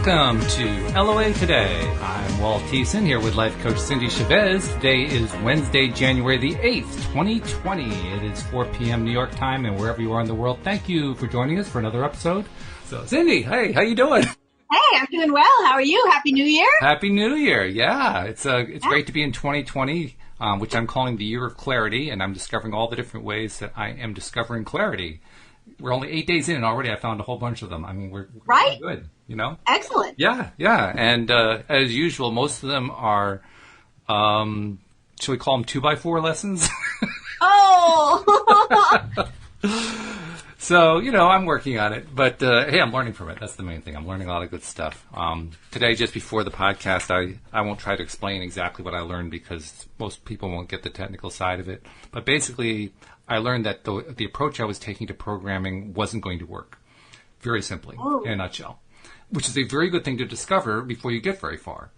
Welcome to LOA Today. I'm Walt Thiessen here with life coach Cindie. Today is Wednesday, January the 8th, 2020. It is 4 p.m. New York time, and wherever you are in the world, thank you for joining us for another episode. So, Cindie, hey, how you doing? Hey, I'm doing well. How are you? Happy New Year. Happy New Year. Yeah, it's great to be in 2020, which I'm calling the year of clarity, and I'm discovering all the different ways that I am discovering clarity. We're only 8 days in, and already I found a whole bunch of them. I mean, we're right? Good, you know? Excellent. Yeah. And as usual, most of them are, should we call them 2x4 lessons? Oh! So, I'm working on it. But, hey, I'm learning from it. That's the main thing. I'm learning a lot of good stuff. Today, just before the podcast, I won't try to explain exactly what I learned because most people won't get the technical side of it. But basically, I learned that the approach I was taking to programming wasn't going to work. Very simply, in a nutshell. Which is a very good thing to discover before you get very far.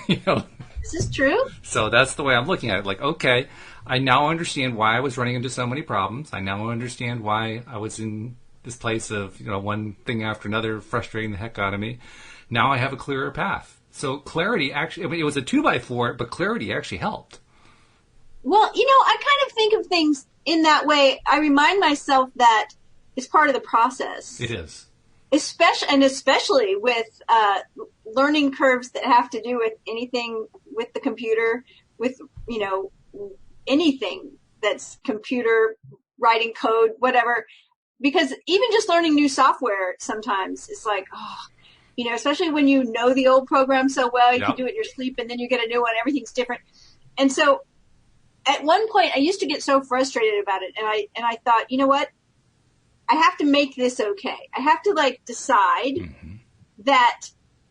This is true. So that's the way I'm looking at it. Like, okay, I now understand why I was running into so many problems. I now understand why I was in this place of, one thing after another frustrating the heck out of me. Now I have a clearer path. So clarity actually, it was a 2x4, but clarity actually helped. Well, I kind of think of things in that way. I remind myself that it's part of the process. It is. Especially with learning curves that have to do with anything with the computer, with, anything that's computer, writing code, whatever. Because even just learning new software sometimes is like, especially when you know the old program so well, you can do it in your sleep and then you get a new one, everything's different. And so at one point I used to get so frustrated about it. And I thought, you know what? I have to make this okay. I have to decide that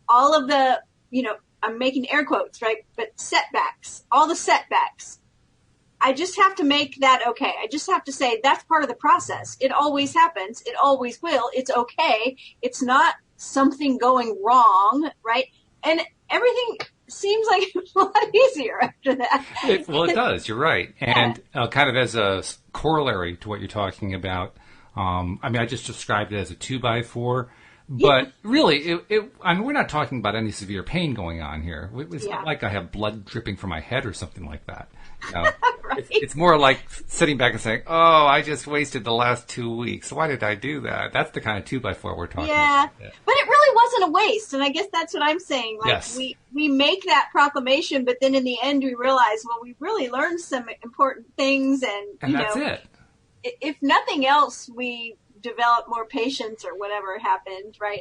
all of the, I'm making air quotes, right? But setbacks, all the setbacks, I just have to make that okay. I just have to say that's part of the process. It always happens. It always will. It's okay. It's not something going wrong, right? And everything seems like a lot easier after that. It does. You're right. And kind of as a corollary to what you're talking about, I just described it as a 2x4, but really, we're not talking about any severe pain going on here. It's not like I have blood dripping from my head or something like that. Right. It's more like sitting back and saying, "Oh, I just wasted the last 2 weeks. Why did I do that?" That's the kind of 2x4 we're talking about. Yeah, but it really wasn't a waste, and I guess that's what I'm saying. Yes. We make that proclamation, but then in the end, we realize, well, we really learned some important things, and that's it. If nothing else, we develop more patience or whatever happened, right?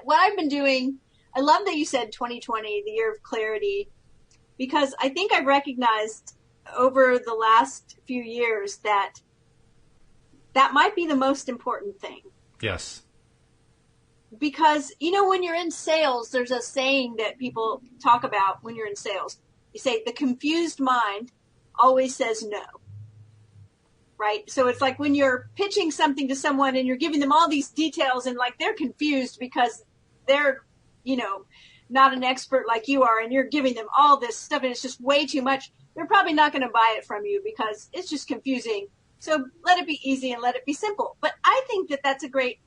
What I've been doing, I love that you said 2020, the year of clarity, because I think I've recognized over the last few years that might be the most important thing. Yes. Because, when you're in sales, there's a saying that people talk about when you're in sales. You say, the confused mind always says no. Right? So it's like when you're pitching something to someone and you're giving them all these details and they're confused because they're, not an expert like you are, and you're giving them all this stuff and it's just way too much. They're probably not going to buy it from you because it's just confusing. So let it be easy and let it be simple. But I think that that's a great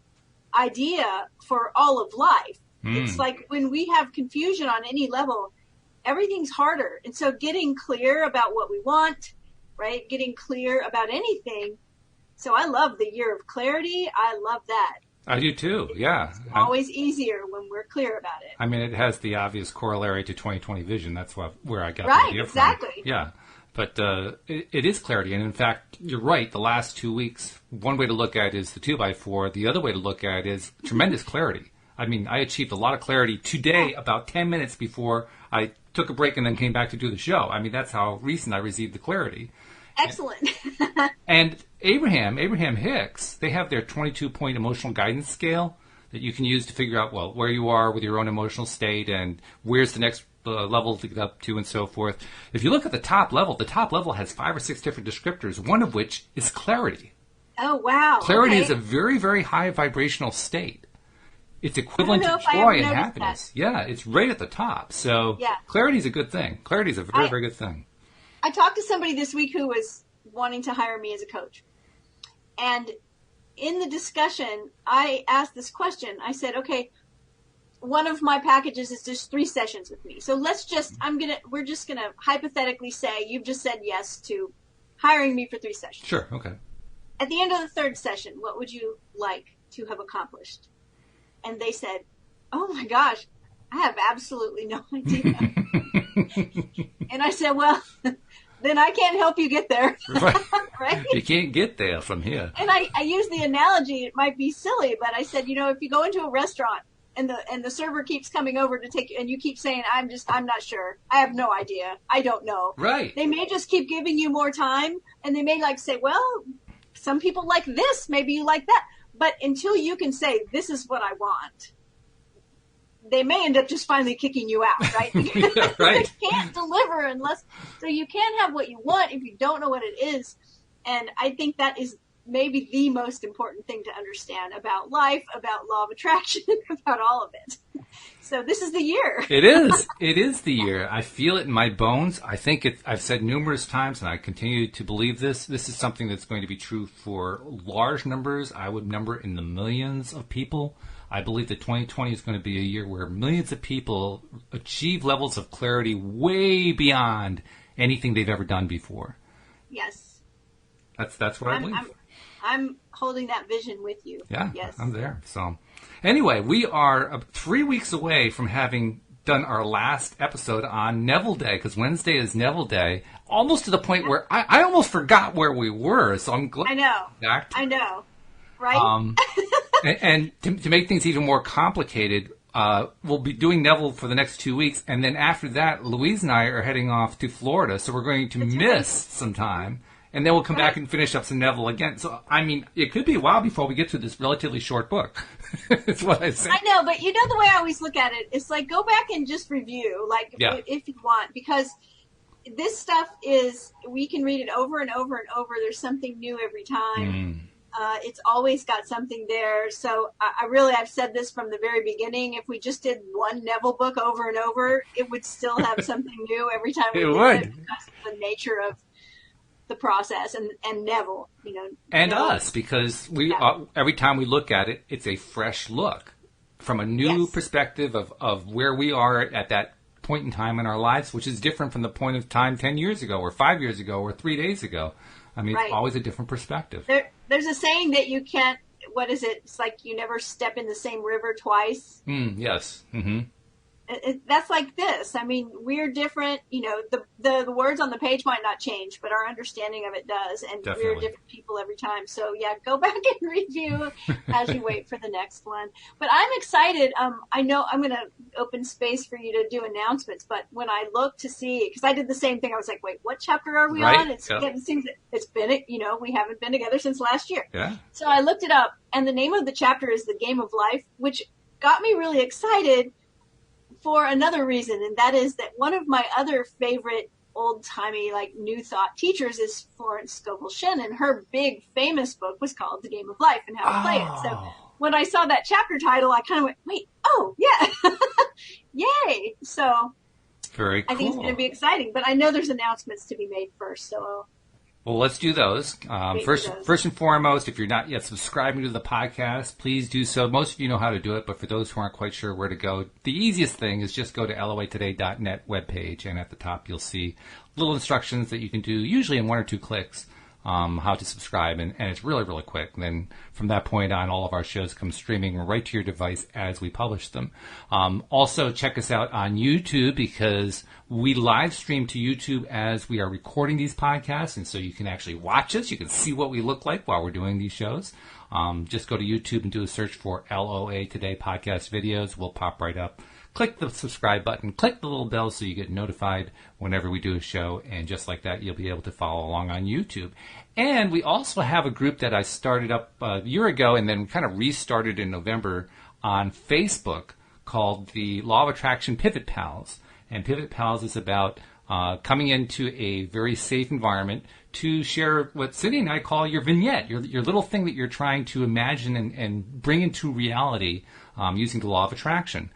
idea for all of life. It's like when we have confusion on any level, everything's harder. And so getting clear about what we want, right? Getting clear about anything. So I love the year of clarity. I love that. I do too, yeah. It's always easier when we're clear about it. It has the obvious corollary to 2020 vision. That's where I got the idea from. Exactly. Yeah, but it is clarity. And in fact, you're right. The last 2 weeks, one way to look at it is the 2x4. The other way to look at it is tremendous clarity. I achieved a lot of clarity today about 10 minutes before I took a break and then came back to do the show. That's how recent I received the clarity. Excellent. And Abraham Hicks, they have their 22-point emotional guidance scale that you can use to figure out, where you are with your own emotional state and where's the next level to get up to and so forth. If you look at the top level has 5 or 6 different descriptors, one of which is clarity. Oh, wow. Clarity is a very, very high vibrational state. It's equivalent to joy and happiness. That. Yeah, it's right at the top. So clarity is a good thing. Clarity is a very, very good thing. I talked to somebody this week who was wanting to hire me as a coach. And in the discussion, I asked this question. I said, okay, one of my packages is just 3 sessions with me. So we're just gonna hypothetically say you've just said yes to hiring me for 3 sessions. Sure. Okay. At the end of the 3rd session, what would you like to have accomplished? And they said, oh my gosh, I have absolutely no idea. And I said, well, then I can't help you get there. Right. Right? You can't get there from here. And I use the analogy, it might be silly, but I said, if you go into a restaurant and the server keeps coming over to take you, and you keep saying, I'm not sure. I have no idea. I don't know. Right. They may just keep giving you more time, and they may say, well, some people like this, maybe you like that. But until you can say, this is what I want, they may end up just finally kicking you out, right? Yeah, right. They can't deliver so you can't have what you want if you don't know what it is. And I think that is maybe the most important thing to understand about life, about law of attraction, about all of it. So this is the year. It is. It is the year. I feel it in my bones. I think I've said numerous times, and I continue to believe this. This is something that's going to be true for large numbers. I would number in the millions of people. I believe that 2020 is going to be a year where millions of people achieve levels of clarity way beyond anything they've ever done before. Yes. That's what I believe. I'm holding that vision with you. Yeah, yes. I'm there. So, anyway, we are 3 weeks away from having done our last episode on Neville Day, because Wednesday is Neville Day, almost to the point where I almost forgot where we were. So I'm glad. I know. Right? and to make things even more complicated, we'll be doing Neville for the next 2 weeks, and then after that, Louise and I are heading off to Florida, so we're going to miss some time. And then we'll come back and finish up some Neville again. So, I mean, it could be a while before we get to this relatively short book. That's what I say. I know, but the way I always look at it, it's go back and just review, if you want, because this stuff we can read it over and over and over. There's something new every time. It's always got something there. So I've said this from the very beginning. If we just did one Neville book over and over, it would still have something new every time we did it, because of the nature of the process and Neville, and us, because every time we look at it, it's a fresh look from a new perspective of where we are at that point in time in our lives, which is different from the point of time 10 years ago or 5 years ago or 3 days ago. I mean, It's always a different perspective. There's a saying that you can't, what is it? It's you never step in the same river twice. Yes. Mm-hmm. That's like this. I mean, we're different. The words on the page might not change, but our understanding of it does. And Definitely. We're different people every time. So, go back and review as you wait for the next one. But I'm excited. I know I'm going to open space for you to do announcements. But when I look to see, because I did the same thing, I was like, wait, what chapter are we on? It seems it's been, we haven't been together since last year. Yeah. So I looked it up, and the name of the chapter is The Game of Life, which got me really excited for another reason, and that is that one of my other favorite old-timey, New Thought teachers is Florence Scovill Schinn, and her big famous book was called The Game of Life and How to Play It. So when I saw that chapter title, I kind of went, wait, oh, yeah, yay. So very cool. I think it's going to be exciting, but I know there's announcements to be made first, so well, let's do those. First and foremost, if you're not yet subscribing to the podcast, please do so. Most of you know how to do it, but for those who aren't quite sure where to go, the easiest thing is just go to loatoday.net webpage, and at the top you'll see little instructions that you can do, usually in 1 or 2 clicks, how to subscribe, and it's really, really quick. And then from that point on, all of our shows come streaming right to your device as we publish them. Also, check us out on YouTube, because we live stream to YouTube as we are recording these podcasts, and so you can actually watch us. You can see what we look like while we're doing these shows. Just go to YouTube and do a search for LOA Today Podcast Videos. We'll pop right up. Click the subscribe button, click the little bell so you get notified whenever we do a show, and just like that, you'll be able to follow along on YouTube. And we also have a group that I started up a year ago and then kind of restarted in November on Facebook called the Law of Attraction Pivot Pals. And Pivot Pals is about coming into a very safe environment to share what Cindie and I call your vignette, your little thing that you're trying to imagine and bring into reality using the Law of Attraction.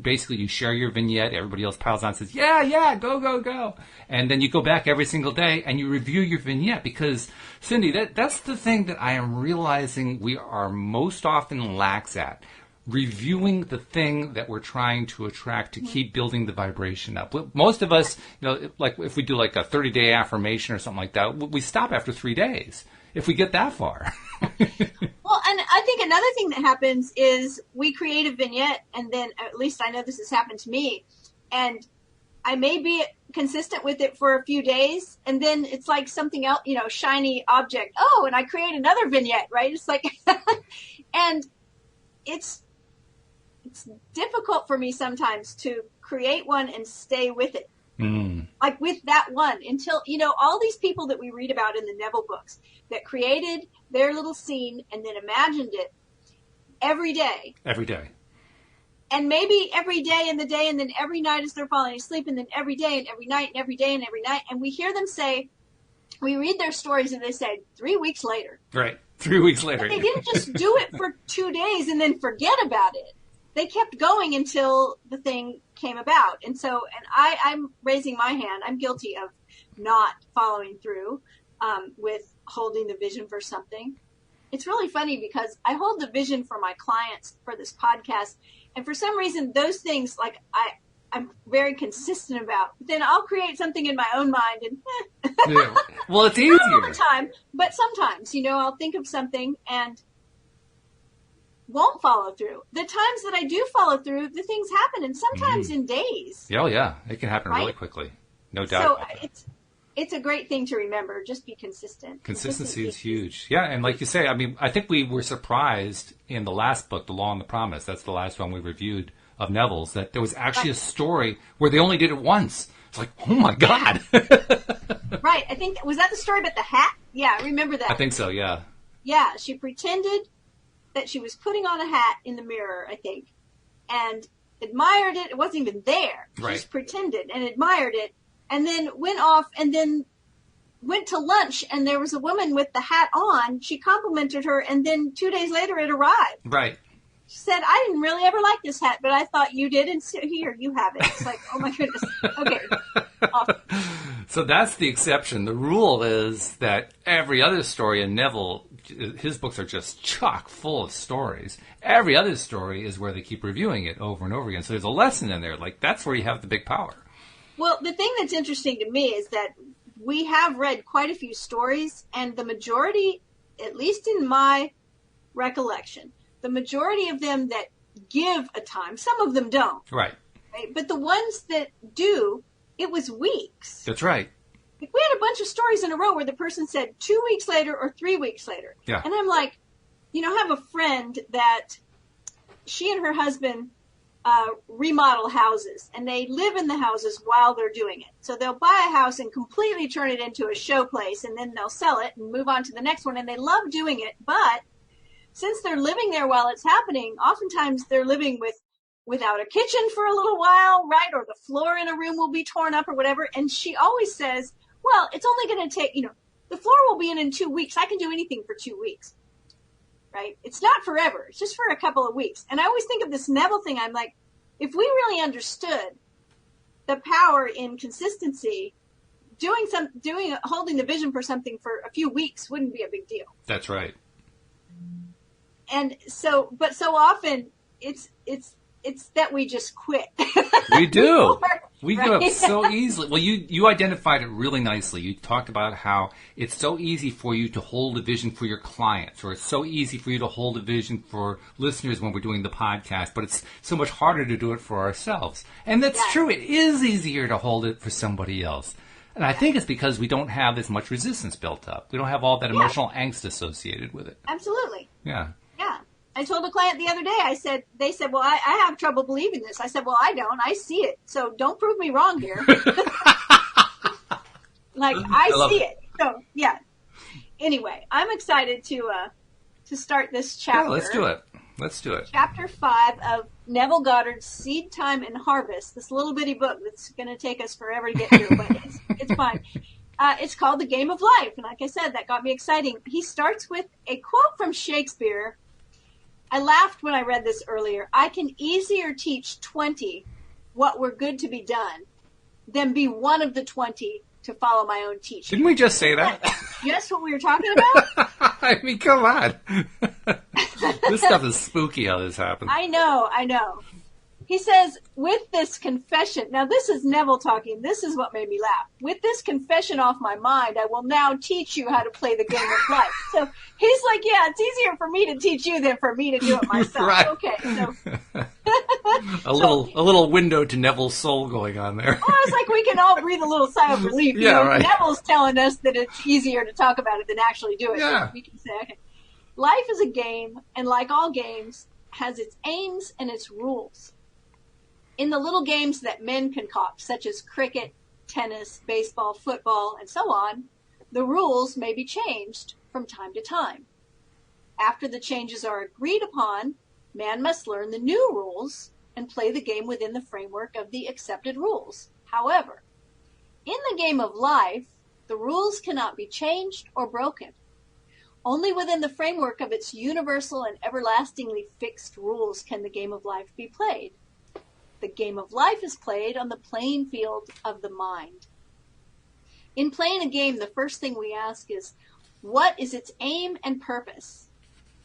Basically, you share your vignette, everybody else piles on and says, yeah, go, go, go. And then you go back every single day and you review your vignette, because, Cindie, that's the thing that I am realizing we are most often lax at. reviewing the thing that we're trying to attract to keep building the vibration up. Most of us, like if we do like a 30-day affirmation or something like that, we stop after 3 days if we get that far. Well, and I think another thing that happens is we create a vignette, and then at least I know this has happened to me, and I may be consistent with it for a few days, and then it's like something else, shiny object. Oh, and I create another vignette, right? It's like, and it's difficult for me sometimes to create one and stay with it. Like with that one until, all these people that we read about in the Neville books that created their little scene and then imagined it every day. Every day. And maybe every day in the day, and then every night as they're falling asleep, and then every day and every night and every day and every night. And we hear them say, we read their stories and they say 3 weeks later. Right. 3 weeks later. But they didn't just do it for 2 days and then forget about it. They kept going until the thing came about. And so, I'm raising my hand. I'm guilty of not following through with holding the vision for something. It's really funny because I hold the vision for my clients for this podcast. And for some reason, those things, like I'm very consistent about. Then I'll create something in my own mind, and yeah. Well, it's easier. Not all the time, but sometimes, I'll think of something and won't follow through. The times that I do follow through, the things happen, and sometimes in days. Oh, yeah. It can happen really quickly. No doubt about that. It's a great thing to remember. Just be consistent. Consistency is huge. Yeah, and like you say, I think we were surprised in the last book, The Law and the Promise. That's the last one we reviewed of Neville's, that there was actually a story where they only did it once. It's like, oh my God. Right. I think, was that the story about the hat? Yeah, I remember that. I think so, yeah. Yeah, she pretended that she was putting on a hat in the mirror, I think, and admired it. It wasn't even there. She just pretended and admired it, and then went off and then went to lunch, and there was a woman with the hat on. She complimented her, and then 2 days later it arrived. Right. She said, I didn't really ever like this hat, but I thought you did, and so here, you have it. It's like, oh my goodness. Okay. Awesome. So that's the exception. The rule is that every other story in Neville, his books are just chock full of stories. Every other story is where they keep reviewing it over and over again. So there's a lesson in there. Like, that's where you have the big power. Well, the thing that's interesting to me is that we have read quite a few stories, and the majority, at least in my recollection, the majority of them that give a time, some of them don't. Right. But the ones that do, it was weeks. That's right. Like, we had a bunch of stories in a row where the person said 2 weeks later or 3 weeks later. Yeah. And I'm like, I have a friend that she and her husband remodel houses, and they live in the houses while they're doing it. So they'll buy a house and completely turn it into a show place, and then they'll sell it and move on to the next one, and they love doing it. But since they're living there while it's happening, oftentimes they're living without a kitchen for a little while, right? Or the floor in a room will be torn up or whatever. And she always says, well, it's only going to take, the floor will be in 2 weeks. I can do anything for 2 weeks, right? It's not forever. It's just for a couple of weeks. And I always think of this Neville thing. I'm like, if we really understood the power in consistency, holding the vision for something for a few weeks wouldn't be a big deal. That's right. And so, but so often it's that we just quit. We do. We give up so easily. Well, you identified it really nicely. You talked about how it's so easy for you to hold a vision for your clients, or it's so easy for you to hold a vision for listeners when we're doing the podcast, but it's so much harder to do it for ourselves. And that's true. It is easier to hold it for somebody else. And I think it's because we don't have as much resistance built up. We don't have all that emotional angst associated with it. Absolutely. Yeah. Yeah. I told a client the other day, they said, well, I have trouble believing this. I said, well, I don't. I see it. So don't prove me wrong here. I see it. So, yeah. Anyway, I'm excited to start this chapter. Yeah, let's do it. Chapter 5 of Neville Goddard's Seedtime and Harvest, this little bitty book that's going to take us forever to get through, but it's fine. It's called The Game of Life, and like I said, that got me exciting. He starts with a quote from Shakespeare. I laughed when I read this earlier. I can easier teach 20 what were good to be done than be one of the 20 to follow my own teaching. Didn't we just say that? Yes, what we were talking about? I mean, come on. This stuff is spooky how this happened. I know. He says, with this confession, now this is Neville talking, this is what made me laugh. With this confession off my mind, I will now teach you how to play the game of life. So he's like, yeah, it's easier for me to teach you than for me to do it myself. Right. Okay, so. a little window to Neville's soul going on there. Well, it's like we can all breathe a little sigh of relief. Yeah, right. Neville's telling us that it's easier to talk about it than actually do it. Yeah. So we can say, okay. Life is a game, and like all games, has its aims and its rules. In the little games that men concoct, such as cricket, tennis, baseball, football, and so on, the rules may be changed from time to time. After the changes are agreed upon, man must learn the new rules and play the game within the framework of the accepted rules. However, in the game of life, the rules cannot be changed or broken. Only within the framework of its universal and everlastingly fixed rules can the game of life be played. The game of life is played on the playing field of the mind. In playing a game, the first thing we ask is, what is its aim and purpose?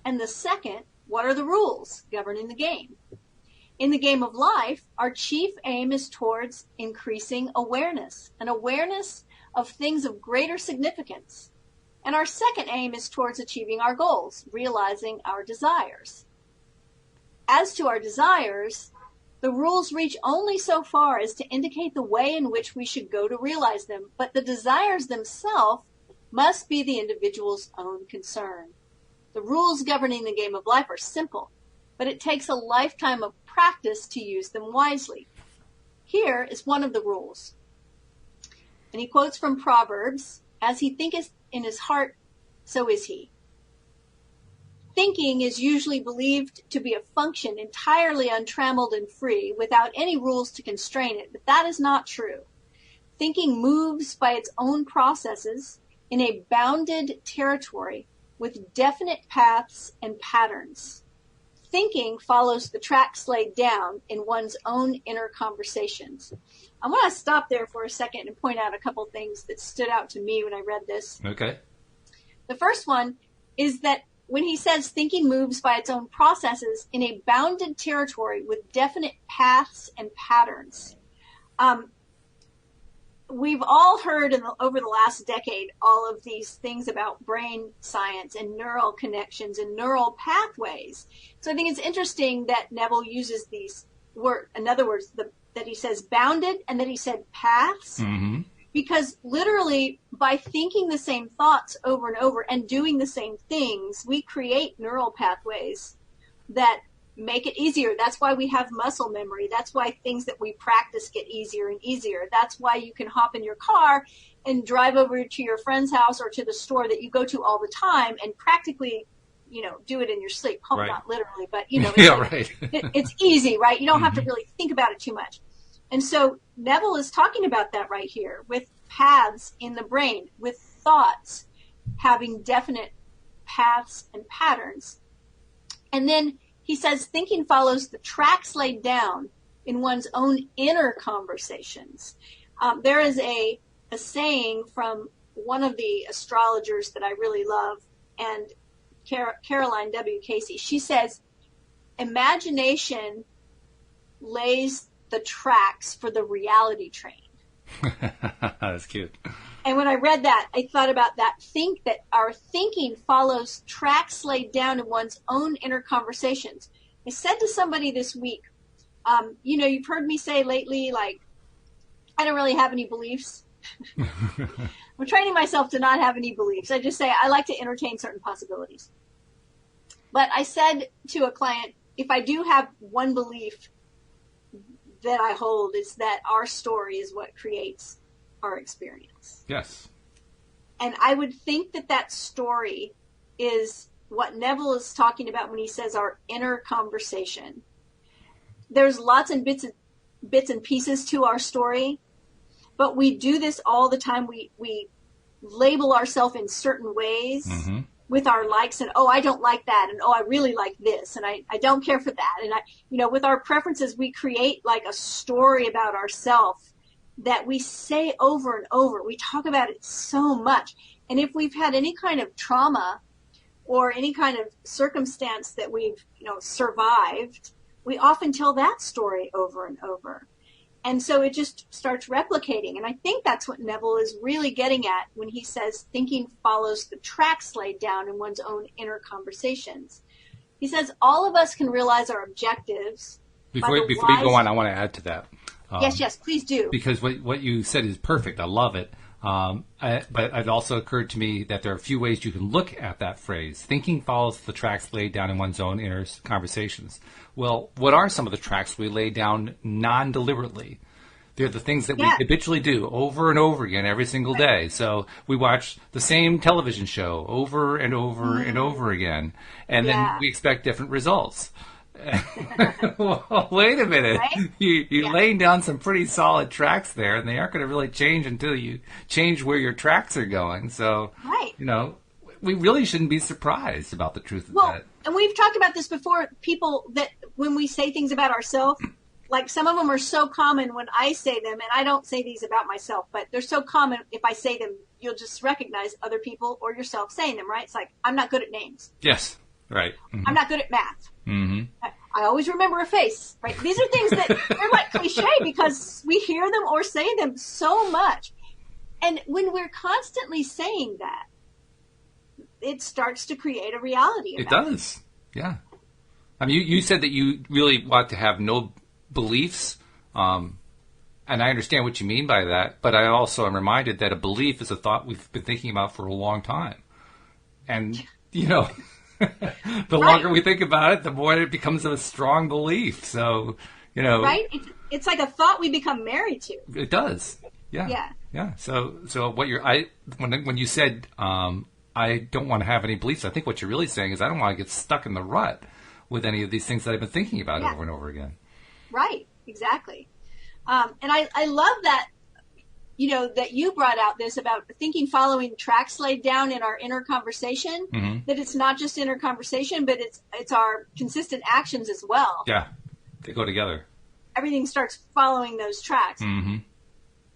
And the second, what are the rules governing the game? In the game of life, our chief aim is towards increasing awareness, an awareness of things of greater significance. And our second aim is towards achieving our goals, realizing our desires. As to our desires, the rules reach only so far as to indicate the way in which we should go to realize them, but the desires themselves must be the individual's own concern. The rules governing the game of life are simple, but it takes a lifetime of practice to use them wisely. Here is one of the rules. And he quotes from Proverbs, as he thinketh in his heart, so is he. Thinking is usually believed to be a function entirely untrammeled and free, without any rules to constrain it, but that is not true. Thinking moves by its own processes in a bounded territory with definite paths and patterns. Thinking follows the tracks laid down in one's own inner conversations. I want to stop there for a second and point out a couple things that stood out to me when I read this. Okay. The first one is that when he says thinking moves by its own processes in a bounded territory with definite paths and patterns. We've all heard over the last decade all of these things about brain science and neural connections and neural pathways. So I think it's interesting that Neville uses these words, in other words, that he says bounded and that he said paths. Mm-hmm. Because literally, by thinking the same thoughts over and over and doing the same things, we create neural pathways that make it easier. That's why we have muscle memory. That's why things that we practice get easier and easier. That's why you can hop in your car and drive over to your friend's house or to the store that you go to all the time and practically, do it in your sleep. Hope right. Not literally, but, it's yeah, right. it's easy, right? You don't mm-hmm. have to really think about it too much. And so Neville is talking about that right here with paths in the brain, with thoughts having definite paths and patterns. And then he says thinking follows the tracks laid down in one's own inner conversations. There is a saying from one of the astrologers that I really love, and Caroline W. Casey. She says, imagination lays the tracks for the reality train. That's cute. And when I read that, I thought about that. Think that our thinking follows tracks laid down in one's own inner conversations. I said to somebody this week, you've heard me say lately, like, I don't really have any beliefs. I'm training myself to not have any beliefs. I just say I like to entertain certain possibilities. But I said to a client, if I do have one belief that I hold, is that our story is what creates our experience. Yes. And I would think that story is what Neville is talking about when he says our inner conversation. There's lots and bits and pieces to our story, but we do this all the time. We label ourselves in certain ways mm-hmm. with our likes and, I don't like that, and I really like this, and I don't care for that. And with our preferences, we create like a story about ourselves that we say over and over. We talk about it so much. And if we've had any kind of trauma, or any kind of circumstance that we've, survived, we often tell that story over and over. And so it just starts replicating. And I think that's what Neville is really getting at when he says thinking follows the tracks laid down in one's own inner conversations. He says all of us can realize our objectives. Before you go on, I want to add to that. Yes, please do. Because what you said is perfect. I love it. But it also occurred to me that there are a few ways you can look at that phrase. Thinking follows the tracks laid down in one's own inner conversations. Well, what are some of the tracks we lay down non-deliberately? They're the things that we habitually do over and over again every single day. So we watch the same television show over and over and over again, and then we expect different results. Well, wait a minute. Right? You're laying down some pretty solid tracks there, and they aren't going to really change until you change where your tracks are going. So, we really shouldn't be surprised about the truth of that. And we've talked about this before, people that when we say things about ourselves, like some of them are so common when I say them, and I don't say these about myself, but they're so common if I say them, you'll just recognize other people or yourself saying them, right? It's like, I'm not good at names. Yes, right. Mm-hmm. I'm not good at math. Mm-hmm. I always remember a face, right? These are things that they're like cliche because we hear them or say them so much. And when we're constantly saying that, it starts to create a reality. It does. Yeah. I mean, you said that you really want to have no beliefs, and I understand what you mean by that, but I also am reminded that a belief is a thought we've been thinking about for a long time. And, the longer we think about it, the more it becomes a strong belief. So, Right? It's like a thought we become married to. It does. Yeah. Yeah. So when you said, I don't want to have any beliefs, I think what you're really saying is I don't want to get stuck in the rut with any of these things that I've been thinking about over and over again. Right. Exactly. And I love that, that you brought out this about thinking following tracks laid down in our inner conversation, that it's not just inner conversation, but it's our consistent actions as well. Yeah. They go together. Everything starts following those tracks. Mm-hmm.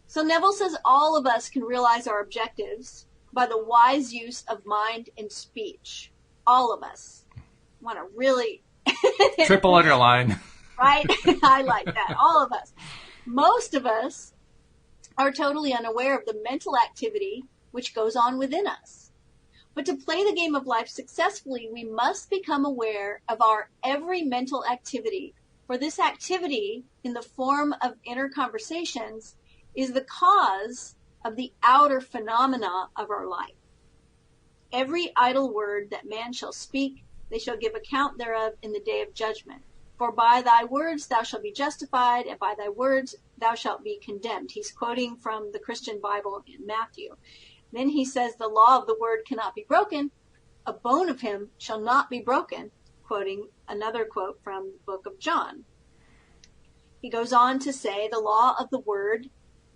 So Neville says all of us can realize our objectives by the wise use of mind and speech. All of us. Want to really... Triple underline. Right? I like that. All of us. Most of us are totally unaware of the mental activity which goes on within us. But to play the game of life successfully, we must become aware of our every mental activity. For this activity, in the form of inner conversations, is the cause of the outer phenomena of our life. Every idle word that man shall speak, they shall give account thereof in the day of judgment. For by thy words thou shalt be justified, and by thy words thou shalt be condemned. He's quoting from the Christian Bible in Matthew. Then he says, the law of the word cannot be broken. A bone of him shall not be broken, quoting another quote from the book of John. He goes on to say, the law of the word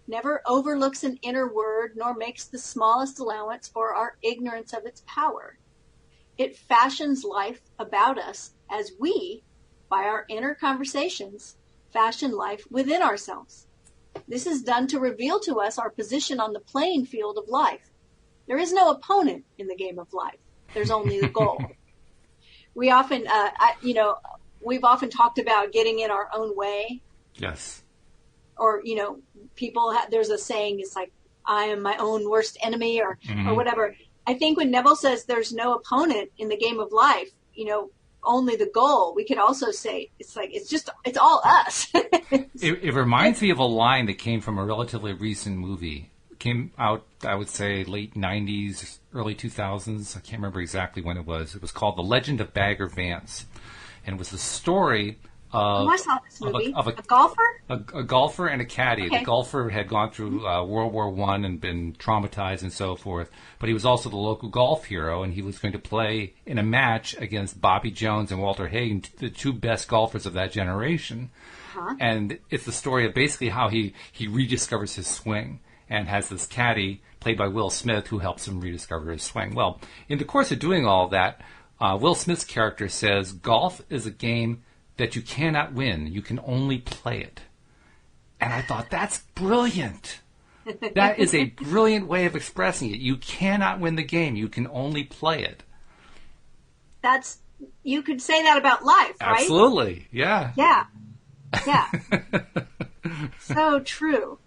never overlooks an inner word, nor makes the smallest allowance for our ignorance of its power. It fashions life about us as we, by our inner conversations, fashion life within ourselves. This is done to reveal to us our position on the playing field of life. There is no opponent in the game of life. There's only the goal. We often, we've often talked about getting in our own way. Yes. Or, people, there's a saying, it's like, I am my own worst enemy or whatever. I think when Neville says there's no opponent in the game of life, only the goal, we could also say it's like it's all us. It reminds me of a line that came from a relatively recent movie. It came out, I would say, late 90s, early 2000s. I can't remember exactly when it was. It was called The Legend of Bagger Vance. And it was the story of, I saw this movie. Of a golfer? A golfer and a caddy. Okay. The golfer had gone through World War I and been traumatized and so forth. But he was also the local golf hero, and he was going to play in a match against Bobby Jones and Walter Hagen, the two best golfers of that generation. Uh-huh. And it's the story of basically how he rediscovers his swing and has this caddy, played by Will Smith, who helps him rediscover his swing. Well, in the course of doing all that, Will Smith's character says, golf is a game that you cannot win. You can only play it. And I thought, that's brilliant. That is a brilliant way of expressing it. You cannot win the game. You can only play it. you could say that about life, right? Absolutely. Yeah. Yeah. Yeah. So true.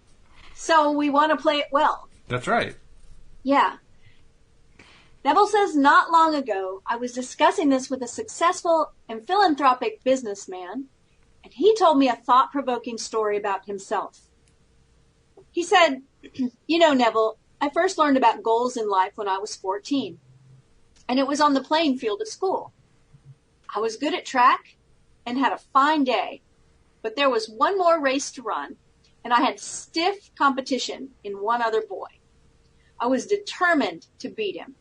So we want to play it well. That's right. Yeah. Neville says, not long ago, I was discussing this with a successful and philanthropic businessman, and he told me a thought-provoking story about himself. He said, you know, Neville, I first learned about goals in life when I was 14, and it was on the playing field at school. I was good at track and had a fine day, but there was one more race to run, and I had stiff competition in one other boy. I was determined to beat him.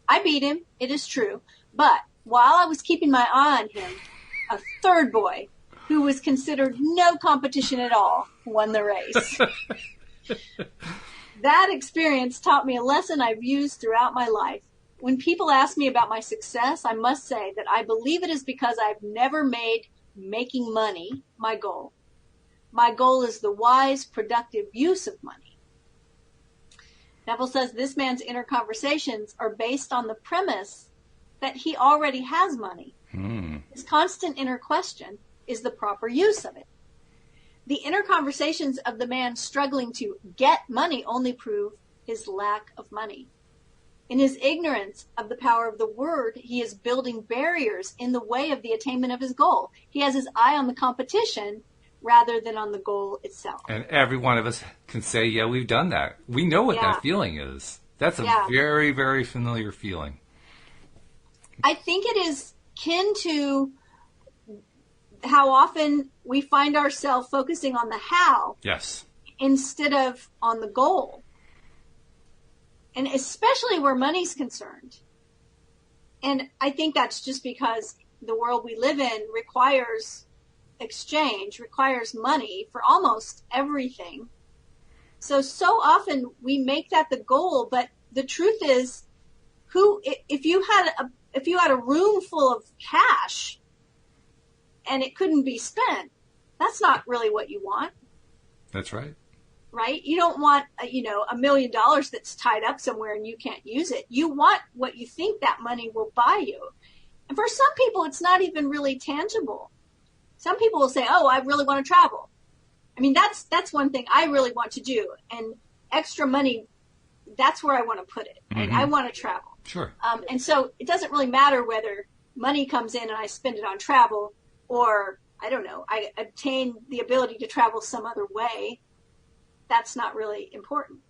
I beat him, it is true, but while I was keeping my eye on him, a third boy, who was considered no competition at all, won the race. That experience taught me a lesson I've used throughout my life. When people ask me about my success, I must say that I believe it is because I've never made making money my goal. My goal is the wise, productive use of money. Neville says this man's inner conversations are based on the premise that he already has money. His constant inner question is the proper use of it. The inner conversations of the man struggling to get money only prove his lack of money. In his ignorance of the power of the word, he is building barriers in the way of the attainment of his goal. He has his eye on the competition rather than on the goal itself. And every one of us can say, yeah, we've done that. We know what that feeling is. That's a very, very familiar feeling. I think it is kin to how often we find ourselves focusing on the how. Yes. Instead of on the goal. And especially where money's concerned. And I think that's just because the world we live in requires exchange, requires money for almost everything. So often we make that the goal, but the truth is, if you had a room full of cash and it couldn't be spent, that's not really what you want. That's right. Right? You don't want, $1 million that's tied up somewhere and you can't use it. You want what you think that money will buy you. And for some people, it's not even really tangible. Some people will say, oh, I really want to travel. I mean, that's one thing I really want to do. And extra money, that's where I want to put it. And I want to travel. Sure. And so it doesn't really matter whether money comes in and I spend it on travel or, I don't know, I obtain the ability to travel some other way. That's not really important.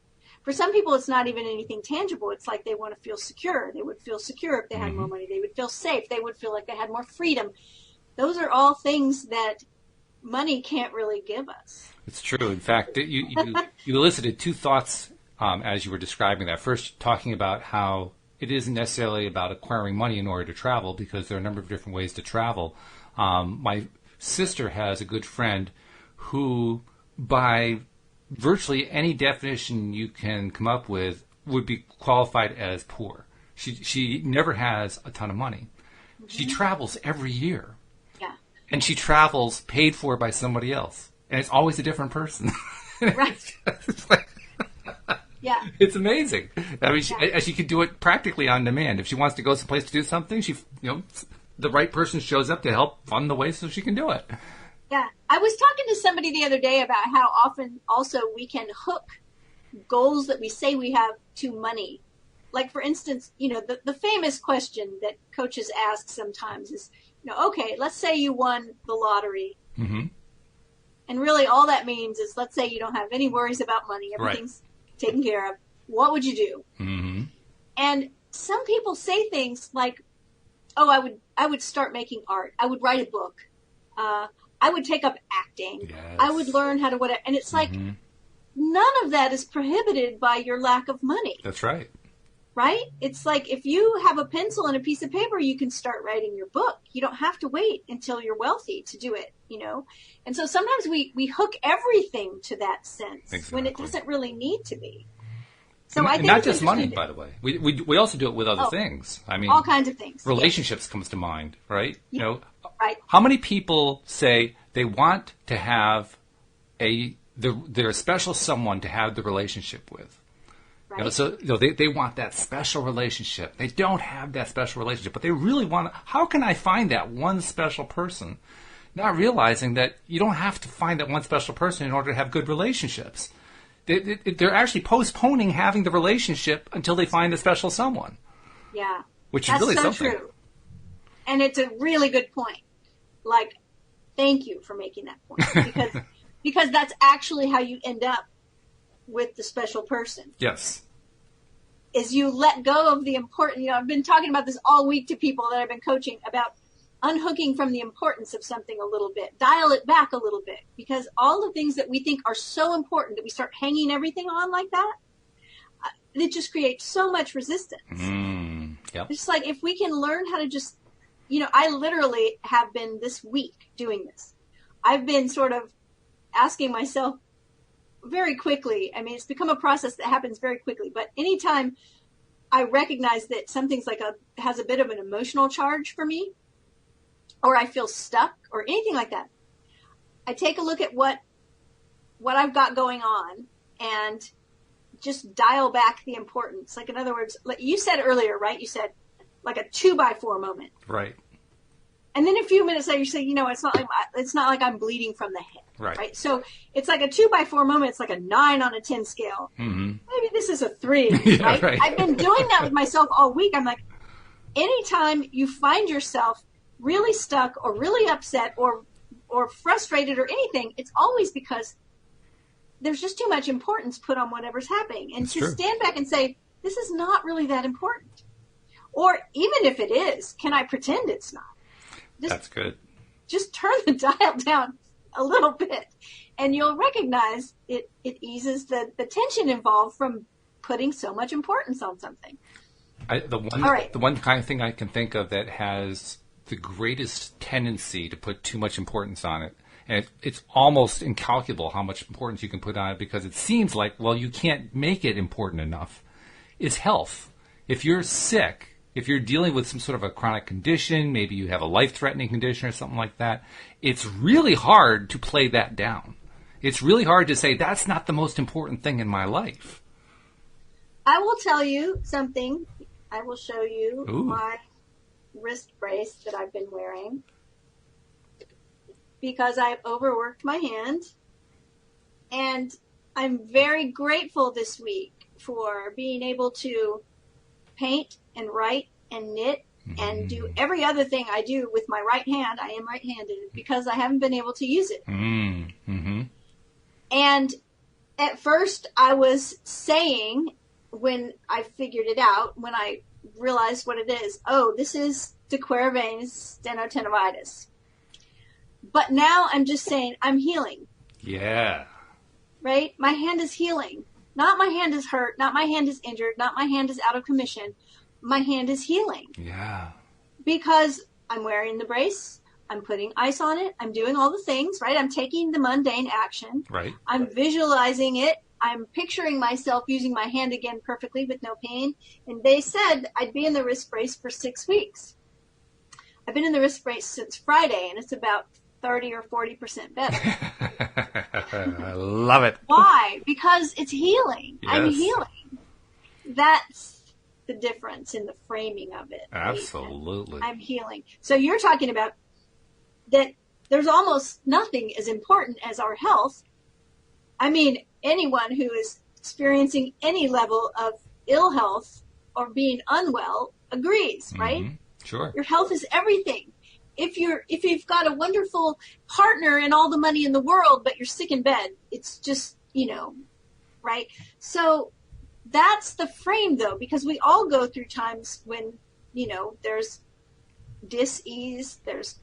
For some people, it's not even anything tangible. It's like they want to feel secure. They would feel secure if they had more money. They would feel safe. They would feel like they had more freedom. Those are all things that money can't really give us. It's true. In fact, you elicited two thoughts as you were describing that. First, talking about how it isn't necessarily about acquiring money in order to travel, because there are a number of different ways to travel. My sister has a good friend who, by virtually any definition you can come up with, would be qualified as poor. She never has a ton of money. She travels every year. And she travels paid for by somebody else. And it's always a different person. Right. Yeah. It's amazing. I mean, she could do it practically on demand. If she wants to go someplace to do something, the right person shows up to help fund the way so she can do it. Yeah. I was talking to somebody the other day about how often also we can hook goals that we say we have to money. Like, for instance, the famous question that coaches ask sometimes is, okay, let's say you won the lottery. And really all that means is, let's say you don't have any worries about money. Everything's taken care of. What would you do? And some people say things like, oh, I would start making art. I would write a book. I would take up acting. Yes. I would learn how to whatever. And it's like, none of that is prohibited by your lack of money. That's right. Right? It's like, if you have a pencil and a piece of paper, you can start writing your book. You don't have to wait until you're wealthy to do it, And so sometimes we hook everything to that sense when it doesn't really need to be. So I think not just money, by the way. We also do it with other things. I mean, all kinds of things. Relationships comes to mind, right? Yeah. Right. How many people say they want to have their special someone to have the relationship with? right? So they want that special relationship. They don't have that special relationship, but they really want to. How can I find that one special person? Not realizing that you don't have to find that one special person in order to have good relationships. They're actually postponing having the relationship until they find a special someone. Yeah. Which is really so something. True. And it's a really good point. Like, thank you for making that point. Because that's actually how you end up with the special person. Yes. Is you let go of the important, I've been talking about this all week to people that I've been coaching about unhooking from the importance of something a little bit, dial it back a little bit, because all the things that we think are so important that we start hanging everything on like that, it just creates so much resistance. Yep. It's like if we can learn how to just, I literally have been this week doing this. I've been sort of asking myself very quickly. I mean, it's become a process that happens very quickly, but anytime I recognize that something's has a bit of an emotional charge for me, or I feel stuck or anything like that, I take a look at what I've got going on and just dial back the importance. Like, in other words, like you said earlier, right? You said like a 2x4 moment. Right. And then a few minutes later you say, it's not like I'm bleeding from the head. Right. So it's like a 2x4 moment. It's like a 9 on a 10 scale. Mm-hmm. Maybe this is a 3, Yeah, right? I've been doing that with myself all week. I'm like, anytime you find yourself really stuck or really upset or frustrated or anything, it's always because there's just too much importance put on whatever's happening. And to stand back and say, this is not really that important. Or even if it is, can I pretend it's not? That's good. Just turn the dial down a little bit and you'll recognize it eases the tension involved from putting so much importance on something. The one kind of thing I can think of that has the greatest tendency to put too much importance on it, and it's almost incalculable how much importance you can put on it because it seems like, well, you can't make it important enough, is health. If you're sick, if you're dealing with some sort of a chronic condition, maybe you have a life-threatening condition or something like that, it's really hard to play that down. It's really hard to say, that's not the most important thing in my life. I will tell you something. I will show you my wrist brace that I've been wearing because I've overworked my hand, and I'm very grateful this week for being able to paint and write and knit and do every other thing I do with my right hand. I am right-handed because I haven't been able to use it. Mm-hmm. And at first I was saying, when I figured it out, when I realized what it is, this is de Quervain's stenotendivitis. But now I'm just saying I'm healing. Yeah. Right? My hand is healing. Not my hand is hurt, not my hand is injured, not my hand is out of commission. My hand is healing. Yeah. Because I'm wearing the brace, I'm putting ice on it, I'm doing all the things, right? I'm taking the mundane action. Right. I'm visualizing it. I'm picturing myself using my hand again perfectly with no pain. And they said I'd be in the wrist brace for 6 weeks. I've been in the wrist brace since Friday, and it's about 30 or 40% better. I love it. Why? Because it's healing. Yes. I'm healing. That's the difference in the framing of it. Right? Absolutely. I'm healing. So you're talking about that there's almost nothing as important as our health. I mean, anyone who is experiencing any level of ill health or being unwell agrees, right? Mm-hmm. Sure. Your health is everything. If you've got a wonderful partner and all the money in the world, but you're sick in bed, it's just, right? So that's the frame, though, because we all go through times when, there's dis-ease, there's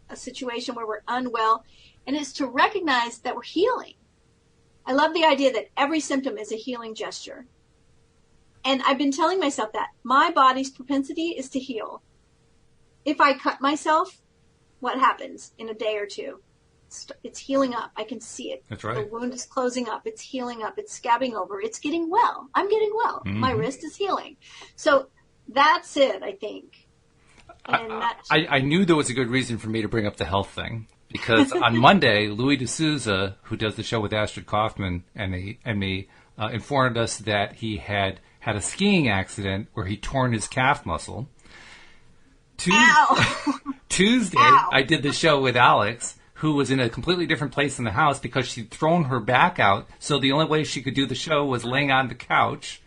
a situation where we're unwell, and it's to recognize that we're healing. I love the idea that every symptom is a healing gesture. And I've been telling myself that my body's propensity is to heal. If I cut myself, what happens in a day or two? It's healing up. I can see it. That's right. The wound is closing up. It's healing up. It's scabbing over. It's getting well. I'm getting well. Mm-hmm. My wrist is healing. So that's it, I think. And I knew there was a good reason for me to bring up the health thing. Because on Monday, Louis D'Souza, who does the show with Astrid Kaufman and me, informed us that he had a skiing accident where he torn his calf muscle. Ow! Tuesday, Ow. I did the show with Alex, who was in a completely different place in the house because she'd thrown her back out, so the only way she could do the show was laying on the couch.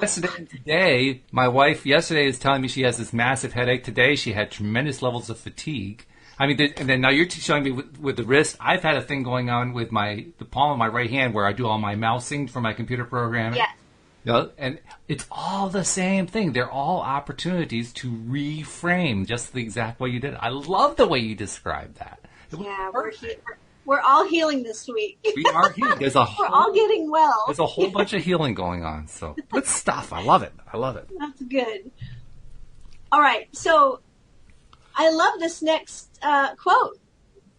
Yesterday and today, my wife yesterday is telling me she has this massive headache. Today, she had tremendous levels of fatigue. I mean, and then now you're showing me with the wrist. I've had a thing going on with the palm of my right hand where I do all my mousing for my computer programming. Yes. You know, and it's all the same thing. They're all opportunities to reframe just the exact way you did it. I love the way you described that. Yeah, we're all healing this week. We are healing. We're all getting well. There's a whole bunch of healing going on. So good stuff. I love it. I love it. That's good. All right. So I love this next quote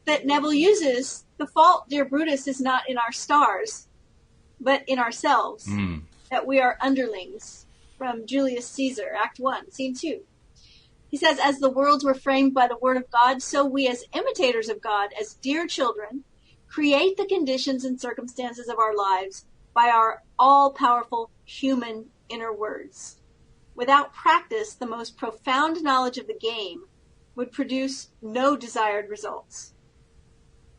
that Neville uses. The fault, dear Brutus, is not in our stars, but in ourselves. That we are underlings. From Julius Caesar, Act 1, Scene 2. He says, as the worlds were framed by the word of God, so we as imitators of God, as dear children, create the conditions and circumstances of our lives by our all-powerful human inner words. Without practice, the most profound knowledge of the game would produce no desired results.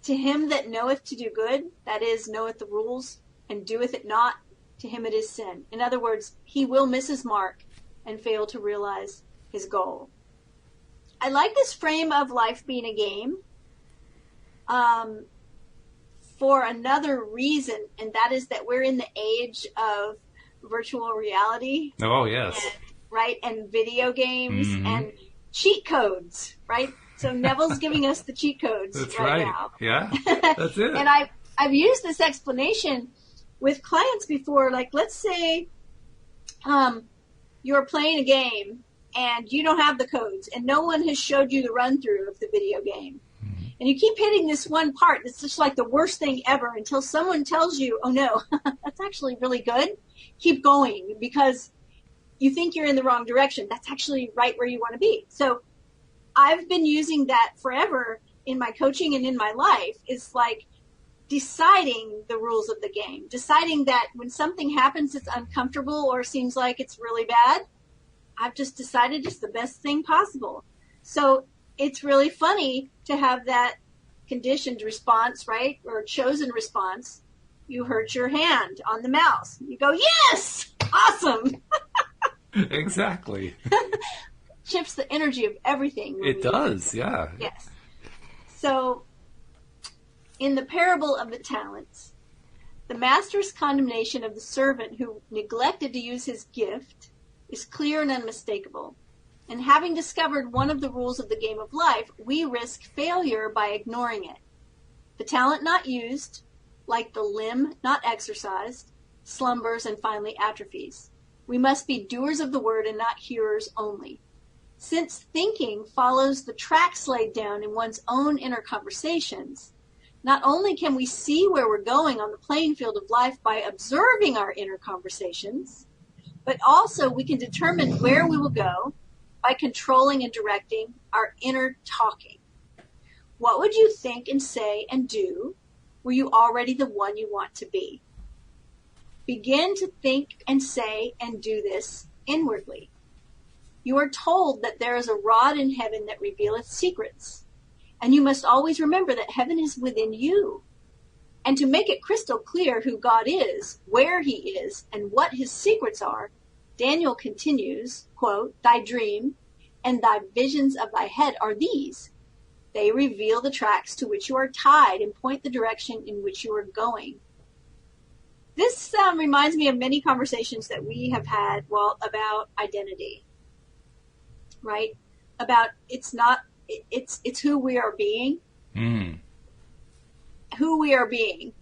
To him that knoweth to do good, that is, knoweth the rules, and doeth it not, to him it is sin. In other words, he will miss his mark and fail to realize his goal. I like this frame of life being a game for another reason, and that is that we're in the age of virtual reality. Oh, yes. And video games and cheat codes, right? So Neville's giving us the cheat codes right now. Yeah, that's it. And I've used this explanation with clients before, like let's say you're playing a game and you don't have the codes and no one has showed you the run-through of the video game. And you keep hitting this one part that's just like the worst thing ever until someone tells you, oh no, that's actually really good. Keep going because you think you're in the wrong direction. That's actually right where you want to be. So I've been using that forever in my coaching and in my life. It's like deciding the rules of the game, deciding that when something happens that's uncomfortable or seems like it's really bad, I've just decided it's the best thing possible. So it's really funny to have that conditioned response, right? Or chosen response. You hurt your hand on the mouse. You go, yes! Awesome! Exactly. Shifts the energy of everything. It does, yeah. Yes. So, in the parable of the talents, the master's condemnation of the servant who neglected to use his gift is clear and unmistakable. And having discovered one of the rules of the game of life, we risk failure by ignoring it. The talent not used, like the limb not exercised, slumbers and finally atrophies. We must be doers of the word and not hearers only. Since thinking follows the tracks laid down in one's own inner conversations, not only can we see where we're going on the playing field of life by observing our inner conversations, but also we can determine where we will go by controlling and directing our inner talking. What would you think and say and do were you already the one you want to be? Begin to think and say and do this inwardly. You are told that there is a rod in heaven that revealeth secrets, and you must always remember that heaven is within you. And to make it crystal clear who God is, where he is, and what his secrets are, Daniel continues, quote, thy dream and thy visions of thy head are these. They reveal the tracks to which you are tied and point the direction in which you are going. This reminds me of many conversations that we have had, about identity, right? About it's who we are being. Who we are being.